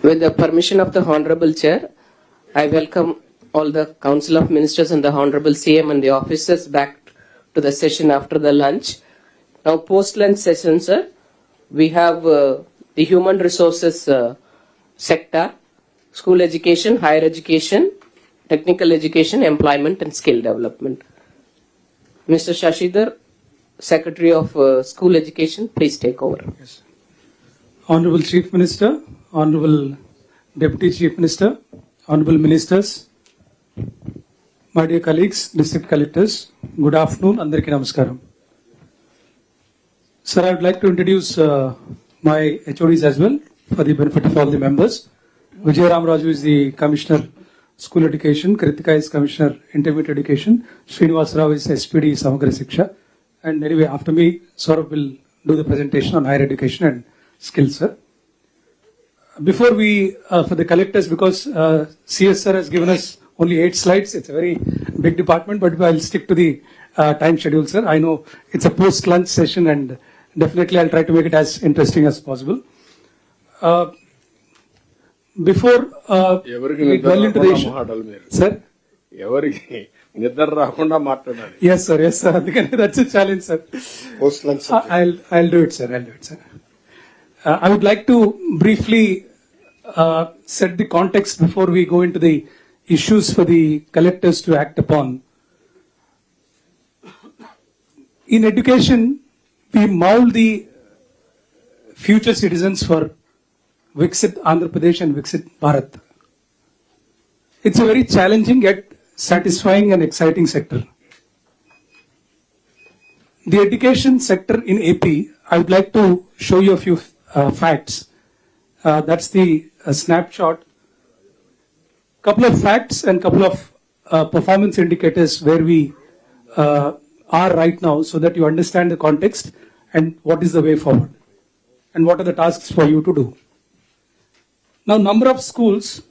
With the permission of the Honorable Chair, I welcome all the Council of Ministers and the Honorable CM and the officers back to the session after the lunch. Now, post-lunch session, sir, we have the human resources sector, school education, higher education, technical education, employment and skill development. Mr. Shashidhar, Secretary of School Education, please take over. Yes. Honorable Chief Minister, Honorable Deputy Chief Minister, Honorable Ministers, my dear colleagues, District Collectors, good afternoon, Andariki Namaskaram. Sir, I would like to introduce my HODs as well for the benefit of all the members. Vijay Ramaraju is the Commissioner School Education, Kritika is Commissioner Intermediate Education, Srinivas Rao is SPD Samagra Shiksha, and anyway, after me, Saurabh will do the presentation on higher education and skills, sir. Before we, for the collectors, because CS sir has given us only 8 slides, it's a very big department, but I'll stick to the time schedule, sir. I know it's a post-lunch session and definitely I'll try to make it as interesting as possible. Before we dwell into the issue, sir. Yes, sir. Yes, sir. That's a challenge, sir. Post-lunch. I'll do it, sir. I'll do it, sir. I would like to briefly set the context before we go into the issues for the collectors to act upon. In education, we mold the future citizens for Viksit Andhra Pradesh and Viksit Bharat. It's a very challenging yet satisfying and exciting sector. The education sector in AP, I would like to show you a few facts. That's the snapshot. Couple of facts and couple of performance indicators where we are right now, so that you understand the context and what is the way forward and what are the tasks for you to do. Now, number of schools,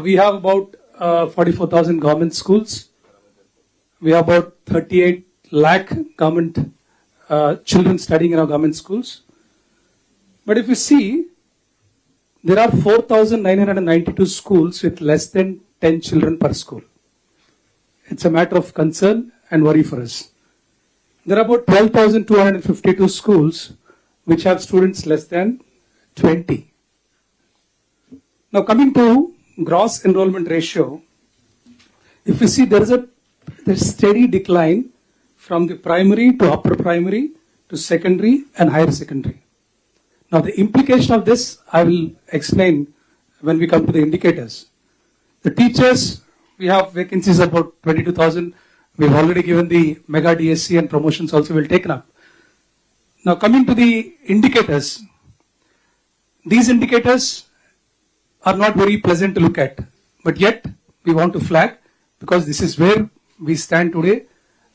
we have about 44,000 government schools. We have about 38 lakh government children studying in our government schools. But if you see, there are 4,992 schools with less than 10 children per school. It's a matter of concern and worry for us. There are about 12,252 schools which have students less than 20. Now, coming to gross enrollment ratio, if you see, there's a steady decline from the primary to upper primary to secondary and higher secondary. Now, the implication of this I will explain when we come to the indicators. The teachers, we have vacancies about 22,000. We've already given the mega DSC and promotions also will taken up. Now, coming to the indicators, these indicators are not very pleasant to look at, but yet we want to flag because this is where we stand today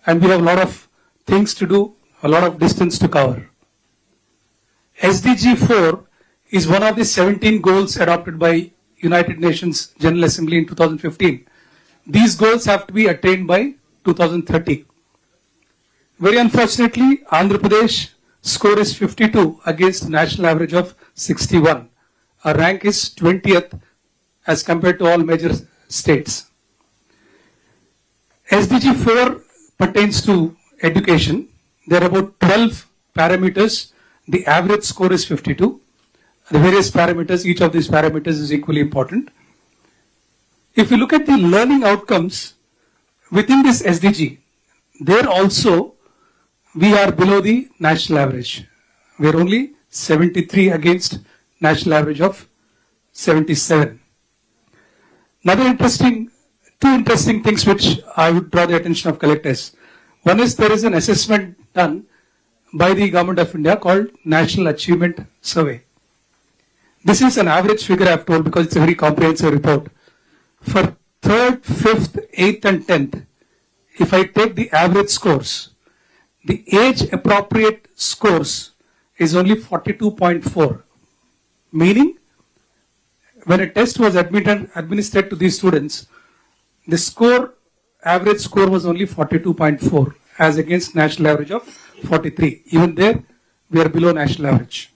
and we have a lot of things to do, a lot of distance to cover. SDG 4 is one of the 17 goals adopted by United Nations General Assembly in 2015. These goals have to be attained by 2030. Very unfortunately, Andhra Pradesh score is 52 against national average of 61. Our rank is 20th as compared to all major states. SDG 4 pertains to education. There are about 12 parameters. The average score is 52. The various parameters, each of these parameters is equally important. If you look at the learning outcomes within this SDG, there also we are below the national average. We are only 73 against national average of 77. Two interesting things which I would draw the attention of collectors. One is there is an assessment done by the Government of India called National Achievement Survey. This is an average figure I have told because it's a very comprehensive report. For 3rd, 5th, 8th and 10th, if I take the average scores, the age appropriate scores is only 42.4. Meaning, when a test was administered to these students, the average score was only 42.4 as against national average of 43. Even there, we are below national average.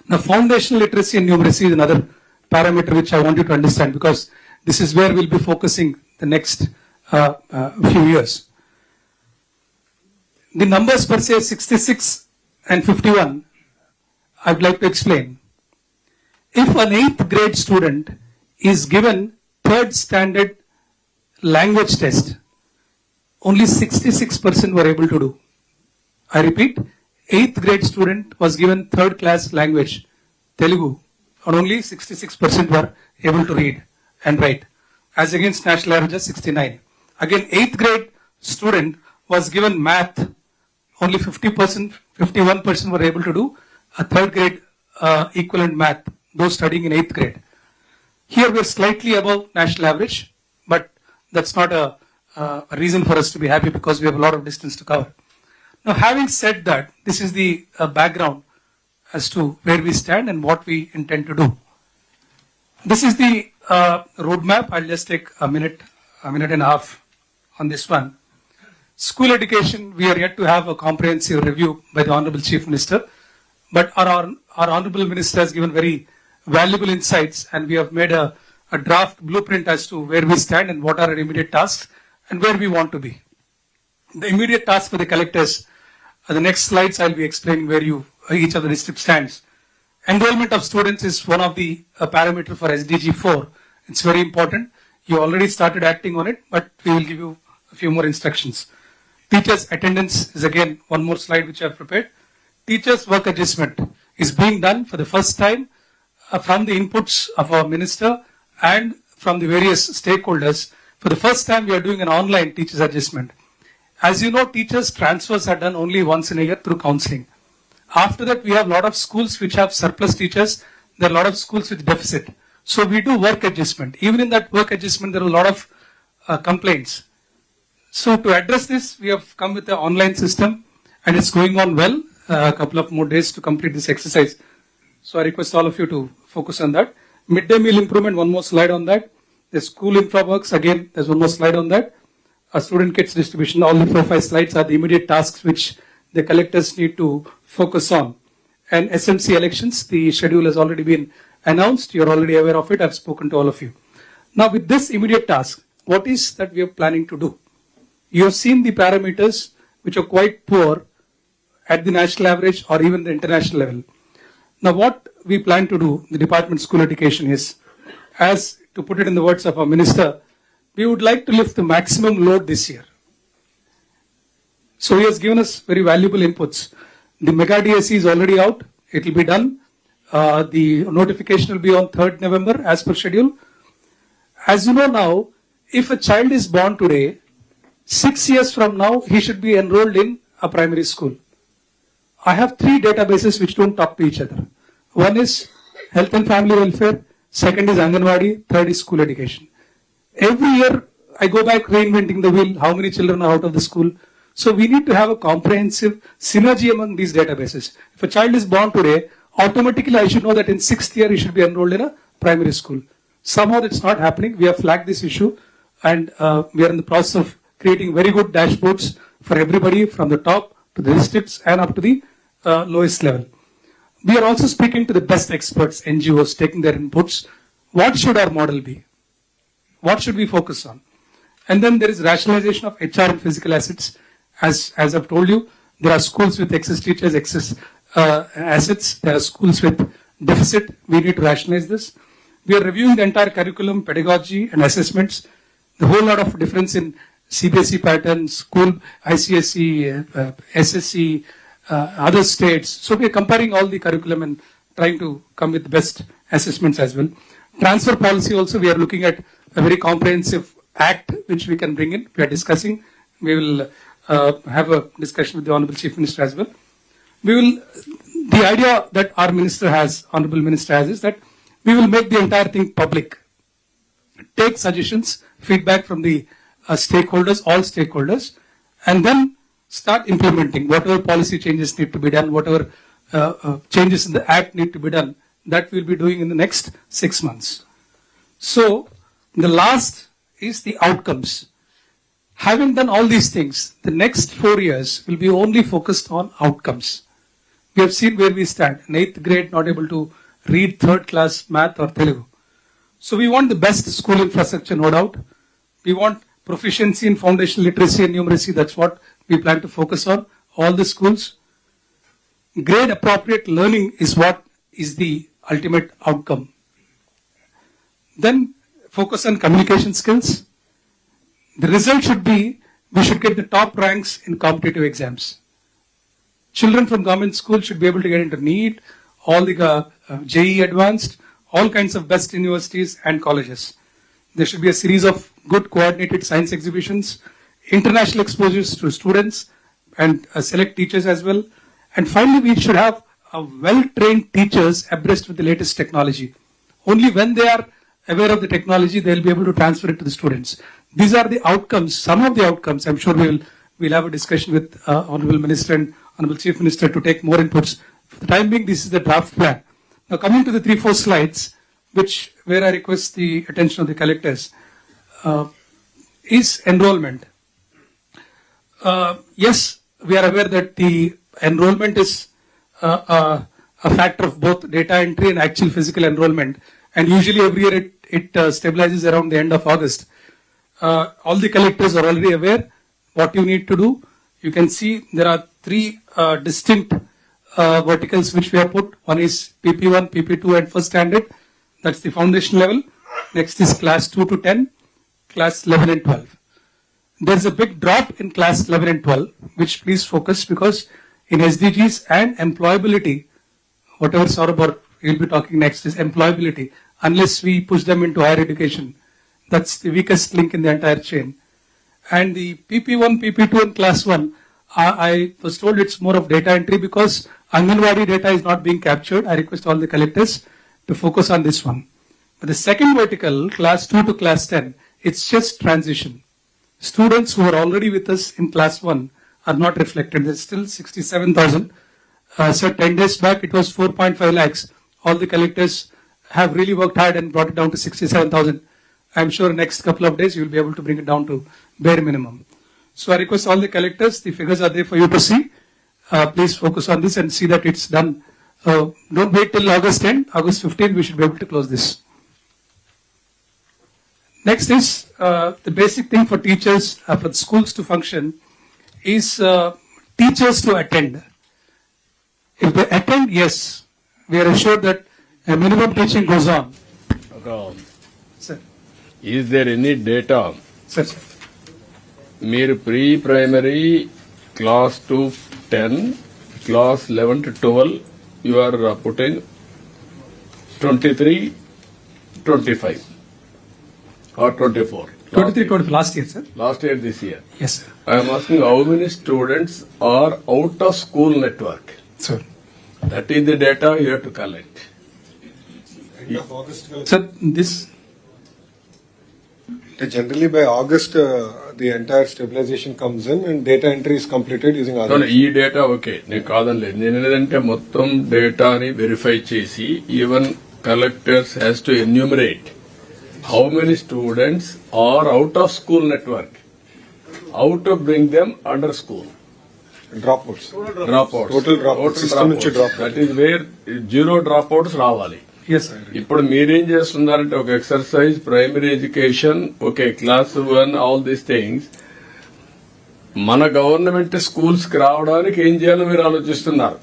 Now, foundational literacy and numeracy is another parameter which I want you to understand, because this is where we'll be focusing the next few years. The numbers per se 66 and 51, I'd like to explain. If an 8th grade student is given 3rd standard language test, only 66% were able to do. I repeat, 8th grade student was given 3rd class language, Telugu, and only 66% were able to read and write, as against national average of 69. Again, 8th grade student was given math, only 50%, 51% were able to do a 3rd grade equivalent math, those studying in 8th grade. Here we are slightly above national average, but that's not a reason for us to be happy, because we have a lot of distance to cover. Now, having said that, this is the background as to where we stand and what we intend to do. This is the roadmap. I'll just take a minute and a half on this one. School education, we are yet to have a comprehensive review by the Honorable Chief Minister, but our Honorable Minister has given very valuable insights, and we have made a draft blueprint as to where we stand and what are our immediate tasks and where we want to be. The immediate task for the collectors, the next slides I'll be explaining where each of the district stands. Enrollment of students is one of the parameter for SDG 4. It's very important. You already started acting on it, but we will give you a few more instructions. Teachers' attendance is again one more slide which I have prepared. Teachers' work adjustment is being done for the first time from the inputs of our minister and from the various stakeholders. For the first time, we are doing an online teachers' adjustment. As you know, teachers' transfers are done only once in a year through counseling. After that, we have a lot of schools which have surplus teachers. There are a lot of schools with deficit. So we do work adjustment. Even in that work adjustment, there are a lot of complaints. So to address this, we have come with an online system, and it's going on well. A couple of more days to complete this exercise. So I request all of you to focus on that. Midday meal improvement, one more slide on that. The school infra works, again, there's one more slide on that. A student kits distribution, all the 4-5 slides are the immediate tasks which the collectors need to focus on. And SMC elections, the schedule has already been announced. You're already aware of it. I've spoken to all of you. Now with this immediate task, what is that we are planning to do? You have seen the parameters which are quite poor at the national average or even the international level. Now what we plan to do, the Department of School Education, is, as to put it in the words of our minister, we would like to lift the maximum load this year. So he has given us very valuable inputs. The mega DSE is already out. It will be done. The notification will be on 3rd November as per schedule. As you know now, if a child is born today, 6 years from now, he should be enrolled in a primary school. I have 3 databases which don't talk to each other. One is health and family welfare, second is Anganwadi, third is school education. Every year I go back reinventing the wheel, how many children are out of the school. So we need to have a comprehensive synergy among these databases. If a child is born today, automatically I should know that in 6th year he should be enrolled in a primary school. Somehow that's not happening. We have flagged this issue, and we are in the process of creating very good dashboards for everybody from the top to the districts and up to the lowest level. We are also speaking to the best experts, NGOs, taking their inputs. What should our model be? What should we focus on? And then there is rationalization of HR and physical assets. As I've told you, there are schools with excess teachers, excess assets. There are schools with deficit. We need to rationalize this. We are reviewing the entire curriculum, pedagogy and assessments. The whole lot of difference in CBSE patterns, school, ICSE, SSE, other states. So we are comparing all the curriculum and trying to come with the best assessments as well. Transfer policy also, we are looking at a very comprehensive act which we can bring in. We are discussing. We will have a discussion with the Honorable Chief Minister as well. The idea that our Minister has, Honorable Minister has, is that we will make the entire thing public. Take suggestions, feedback from the stakeholders, all stakeholders, and then start implementing whatever policy changes need to be done, whatever changes in the act need to be done. That we'll be doing in the next 6 months. So the last is the outcomes. Having done all these things, the next 4 years will be only focused on outcomes. We have seen where we stand. In 8th grade, not able to read 3rd class math or Telugu. So we want the best school infrastructure, no doubt. We want proficiency in foundational literacy and numeracy. That's what we plan to focus on, all the schools. Grade appropriate learning is what is the ultimate outcome. Then focus on communication skills. The result should be, we should get the top ranks in competitive exams. Children from government schools should be able to get into NEET, all the JEE advanced, all kinds of best universities and colleges. There should be a series of good coordinated science exhibitions, international exposures to students and select teachers as well. And finally, we should have well-trained teachers abreast with the latest technology. Only when they are aware of the technology, they'll be able to transfer it to the students. These are the outcomes, some of the outcomes. I'm sure we'll have a discussion with Honorable Minister and Honorable Chief Minister to take more inputs. For the time being, this is the draft plan. Now coming to the 3-4 slides, where I request the attention of the collectors, is enrollment. Yes, we are aware that the enrollment is a factor of both data entry and actual physical enrollment. And usually every year it stabilizes around the end of August. All the collectors are already aware what you need to do. You can see there are 3 distinct verticals which we have put. One is PP1, PP2 and first standard. That's the foundation level. Next is class 2 to 10, class 11 and 12. There's a big drop in class 11 and 12, which please focus, because in SDGs and employability, whatever Saurabh will be talking next is employability. Unless we push them into higher education, that's the weakest link in the entire chain. And the PP1, PP2 and class 1, I was told it's more of data entry because Anganwadi data is not being captured. I request all the collectors to focus on this one. But the second vertical, class 2 to class 10, it's just transition. Students who are already with us in class 1 are not reflected. There's still 67,000. So 10 days back, it was 4.5 lakhs. All the collectors have really worked hard and brought it down to 67,000. I'm sure next couple of days, you'll be able to bring it down to bare minimum. So I request all the collectors, the figures are there for you to see. Please focus on this and see that it's done. Don't wait till August 10. August 15, we should be able to close this. Next is the basic thing for teachers, for the schools to function, is teachers to attend. If they attend, yes, we are assured that a minimum teaching goes on. Sir. Is there any data? Sir, sir. Mere pre-primary class to 10, class 11 to 12, you are putting 23, 25 or 24. 23, 24 last year, sir. Last year, this year. Yes, sir. I am asking how many students are out of school network. Sir. That is the data you have to collect. Sir, this. Generally, by August, the entire stabilization comes in and data entry is completed using other. ఈ data okay నేను కాదనలేదు. నేను ఏంటంటే మొత్తం డేటాని verify చేసి even collectors has to enumerate how many students are out of school network, how to bring them under school. Dropouts. Dropouts. Total dropouts. System నుంచి dropouts. That is where zero dropouts రావాలి. Yes, sir. ఇప్పుడు మీరేం చేస్తున్నారంటే ఒక exercise, primary education, okay class 1, all these things మన government schools కి రావడానికి ఏం చేయాలో మీరు ఆలోచిస్తున్నారు.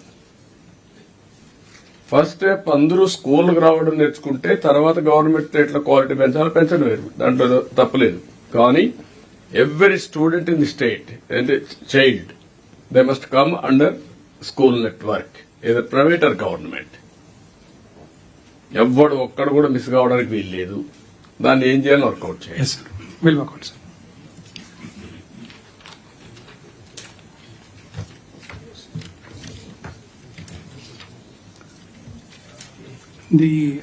ఫస్ట్ స్టెప్ అందరూ స్కూల్కి రావడం నేర్చుకుంటే తర్వాత గవర్నమెంట్ ఎట్లా క్వాలిటీ పెంచడం వేరు, దాంట్లో తప్పలేదు. కానీ every student in the state అంటే child they must come under school network, either private or government. ఎవ్వడు ఒక్కడు కూడా మిస్ కావడానికి వీల్లేదు. దాన్ని ఏం చేయాలని వర్కౌట్ చేయాలి. Yes, sir. Will work out, sir. The